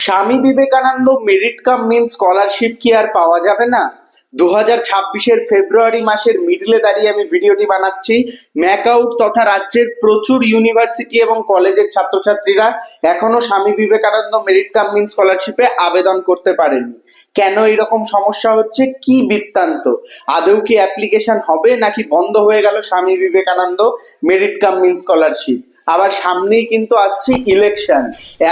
স্বামী Vivekananda merit cum means scholarship কি আর পাওয়া যাবে না? 2026-এর ফেব্রুয়ারি মাসের মিডলে দাঁড়িয়ে আমি ভিডিওটি বানাচ্ছি। ম্যাকআউট তথা রাজ্যের প্রচুর ইউনিভার্সিটি এবং কলেজের ছাত্রছাত্রীরা এখনো স্বামী বিবেকানন্দ মেরিট কাম মেন স্কলারশিপে আবেদন করতে পারেনি। কেন এরকম সমস্যা হচ্ছে, কি বৃত্তান্ত? আদৌ কি অ্যাপ্লিকেশন হবে নাকি বন্ধ হয়ে গেল Swami Vivekananda merit cum means scholarship? আবার সামনেই কিন্তু আসছে ইলেকশন।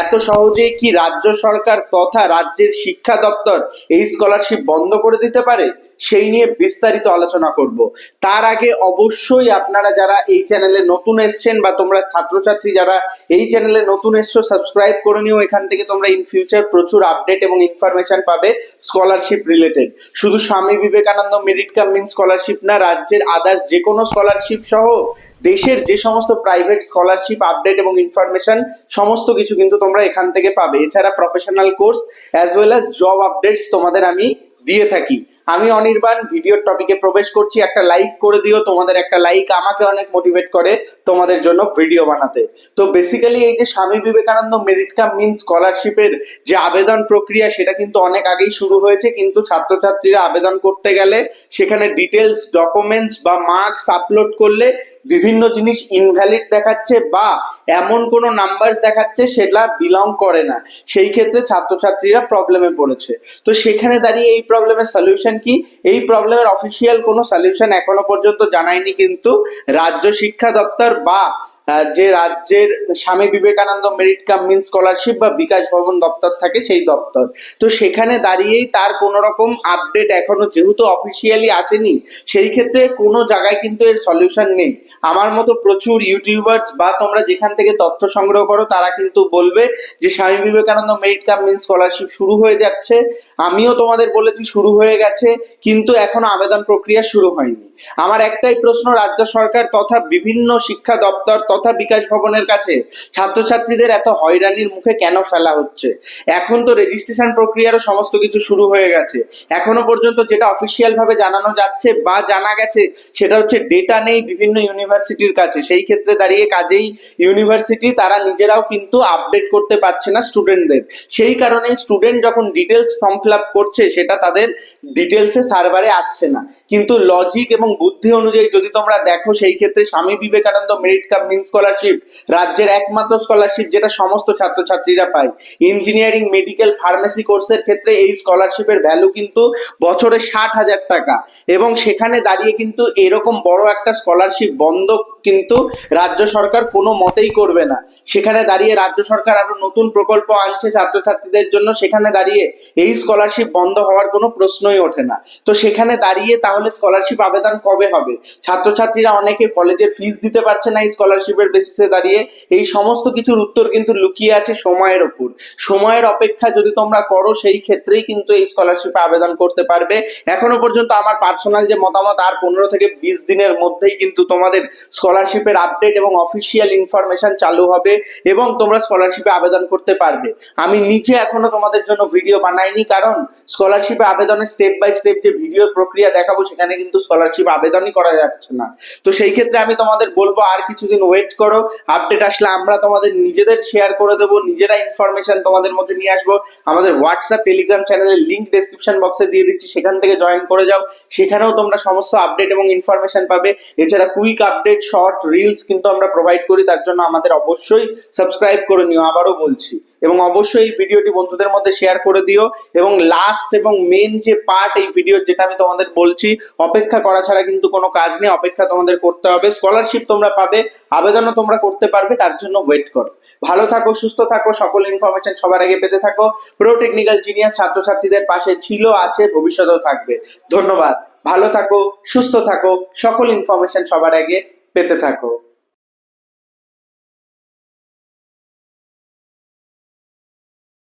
এত সহজেই কি রাজ্য সরকার তথা রাজ্যের শিক্ষা দপ্তর এই স্কলারশিপ বন্ধ করে দিতে পারে? সেই নিয়ে বিস্তারিত আলোচনা করব। তার আগে অবশ্যই আপনারা যারা এই চ্যানেলে নতুন এসছেন বা তোমরা ছাত্রছাত্রী যারা এই চ্যানেলে নতুন এসছো, সাবস্ক্রাইব করে নিও। এখান থেকে তোমরা ইন ফিউচার প্রচুর আপডেট এবং ইনফরমেশন পাবে স্কলারশিপ রিলেটেড। শুধু Swami Vivekananda merit cum means scholarship না, রাজ্যের আদার্স যে কোনো স্কলারশিপ সহ দেশের যে সমস্ত প্রাইভেট স্কলারশিপ আপডেট এবং ইনফরমেশন সমস্ত কিছু কিন্তু তোমরা এখান থেকে পাবে। এছাড়া professional course as well as job updates তোমাদের আমি দিয়ে থাকি। আমি অনির্বাণ ভিডিওর টপিকে প্রবেশ করছি। একটা লাইক করে দিও, তোমাদের একটা লাইক আমাকে অনেক মোটিভেট করে তোমাদের জন্য ভিডিও বানাতে। তো বেসিক্যালি এই যে Swami Vivekananda merit cum main স্কলারশিপের যে আবেদন প্রক্রিয়া, সেটা কিন্তু অনেক আগেই শুরু হয়েছে, কিন্তু ছাত্রছাত্রীরা আবেদন করতে গেলে সেখানে ডিটেলস ডকুমেন্টস বা মার্কস আপলোড করলে বিভিন্ন জিনিস ইনভ্যালিড দেখাচ্ছে বা এমন কোনো নাম্বার দেখাচ্ছে সেটা বিলং করে না। সেই ক্ষেত্রে ছাত্রছাত্রীরা প্রবলেমে পড়েছে। তো সেখানে দাঁড়িয়ে এই প্রবলেমের সলিউশন কি? এই প্রবলেমের অফিসিয়াল কোনো সলিউশন এখনো পর্যন্ত জানায়নি কিন্তু রাজ্য শিক্ষা দপ্তর বা যে রাজ্যের Swami Vivekananda merit cum means scholarship বা বিকাশ ভবন দপ্তর থাকে সেই দপ্তর। তো সেখানে দাঁড়িয়েই তার কোনো রকম আপডেট এখনো যেহেতু অফিসিয়ালি আসেনি, সেই ক্ষেত্রে কোনো জায়গায় কিন্তু এর সলিউশন নেই। আমার মতো প্রচুর ইউটিউবার্স বা তোমরা যেখান থেকে তথ্য সংগ্রহ করো তারা কিন্তু বলবে যে Swami Vivekananda merit cum means scholarship শুরু হয়ে যাচ্ছে। আমিও তোমাদের বলেছি শুরু হয়ে গেছে, কিন্তু এখনো আবেদন প্রক্রিয়া শুরু হয়নি। আমার একটাই প্রশ্ন, রাজ্য সরকার তথা বিভিন্ন শিক্ষা দপ্তর তথা বিকাশ ভবনের কাছে ছাত্রছাত্রীদের এত হয়রানির মুখে কেন ফেলা হচ্ছে? এখন তো রেজিস্ট্রেশন প্রক্রিয়ারও সমস্ত কিছু শুরু হয়ে গেছে। এখনো পর্যন্ত যেটা অফিসিয়াল ভাবে জানানো যাচ্ছে বা জানা গেছে সেটা হচ্ছে ডেটা নেই বিভিন্ন ইউনিভার্সিটির কাছে। সেই ক্ষেত্রে দাঁড়িয়ে কাজেই ইউনিভার্সিটি তারা নিজেরাও কিন্তু আপডেট করতে পারছে না স্টুডেন্টদের। সেই কারণে স্টুডেন্ট যখন ডিটেলস ফর্ম ফিল আপ করছে সেটা তাদের ডিটেলসে সার্ভারে আসছে না। কিন্তু লজিক এবং বুদ্ধি অনুযায়ী যদি তোমরা দেখো, সেই ক্ষেত্রে Swami Vivekananda merit cum means scholarship রাজ্যের একমাত্র স্কলারশিপ যেটা সমস্ত ছাত্রছাত্রীরা পায়। ইঞ্জিনিয়ারিং, মেডিকেল, ফার্মেসি কোর্সের ক্ষেত্রে এই স্কলারশিপের ভ্যালু কিন্তু বছরে 60,000 টাকা। এবং সেখানে দাঁড়িয়ে কিন্তু এরকম বড় একটা স্কলারশিপ বন্ধ কিন্তু রাজ্য সরকার কোনো মতেই করবে না। সেখানে দাঁড়িয়ে রাজ্য সরকার আরো নতুন প্রকল্প আনছে ছাত্রছাত্রীদের জন্য। সেখানে দাঁড়িয়ে এই স্কলারশিপ বন্ধ হওয়ার কোনো প্রশ্নই ওঠে না। তো সেখানে দাঁড়িয়ে তাহলে স্কলারশিপ আবেদন কবে হবে? ছাত্রছাত্রীরা অনেকে কলেজের ফিস দিতে পারছে না এই স্কলারশিপের বেসিসে দাঁড়িয়ে। এই সমস্ত কিছুর উত্তর কিন্তু লুকিয়ে আছে সময়ের ওপর। সময়ের অপেক্ষা যদি তোমরা করো, সেই ক্ষেত্রেই কিন্তু এই স্কলারশিপে আবেদন করতে পারবে। এখনো পর্যন্ত আমার পার্সোনাল যে মতামত, আর 15 থেকে 20 দিনের মধ্যেই কিন্তু তোমাদের স্কলারশিপের আপডেট এবং অফিসিয়াল ইনফরমেশন চালু হবে এবং তোমরা স্কলারশিপে আবেদন করতে পারবে। আমি নিজে এখনো তোমাদের জন্য ভিডিও বানাইনি, কারণ স্কলারশিপে আবেদনের স্টেপ বাই স্টেপ যে ভিডিওর প্রক্রিয়া দেখাবো সেখানে কিন্তু স্কলারশিপ আবেদনই করা যাচ্ছে না। তো সেই ক্ষেত্রে আমি তোমাদের বলবো আর কিছুদিন ওয়েট করো। আপডেট আসলে আমরা তোমাদের নিজেদের শেয়ার করে দেবো, নিজেরা ইনফরমেশন তোমাদের মধ্যে নিয়ে আসবো। আমাদের হোয়াটসঅ্যাপ টেলিগ্রাম চ্যানেলের লিঙ্ক ডেসক্রিপশন বক্সে দিয়ে দিচ্ছি, সেখান থেকে জয়েন করে যাও। সেখানেও তোমরা সমস্ত আপডেট এবং ইনফরমেশন পাবে। এছাড়া কুইক আপডেট, শর্ট, রিলস কিন্তু আমরা প্রোভাইড করি, তার জন্য আমাদের অবশ্যই সাবস্ক্রাইব করে নিও, আবারও বলছি। এবং অবশ্যই এই ভিডিওটি বন্ধুদের মধ্যে শেয়ার করে দিও। এবং লাস্ট এবং মেন যে পার্ট এই ভিডিওর, যেটা আমি তোমাদের বলছি, অপেক্ষা করা ছাড়া কিন্তু কোনো কাজ নেই, অপেক্ষা তোমাদের করতে হবে। স্কলারশিপ তোমরা পাবে, আবেদনও তোমরা করতে পারবে, তার জন্য ওয়েট করো। ভালো থাকো, সুস্থ থাকো, সকল ইনফরমেশন সবার আগে পেতে থাকো। প্রো টেকনিক্যাল জিনিয়াস ছাত্রছাত্রীদের পাশে ছিল, আছে, ভবিষ্যতেও থাকবে। ধন্যবাদ। ভালো থাকো, সুস্থ থাকো, সকল ইনফরমেশন সবার আগে পেতে থাকো।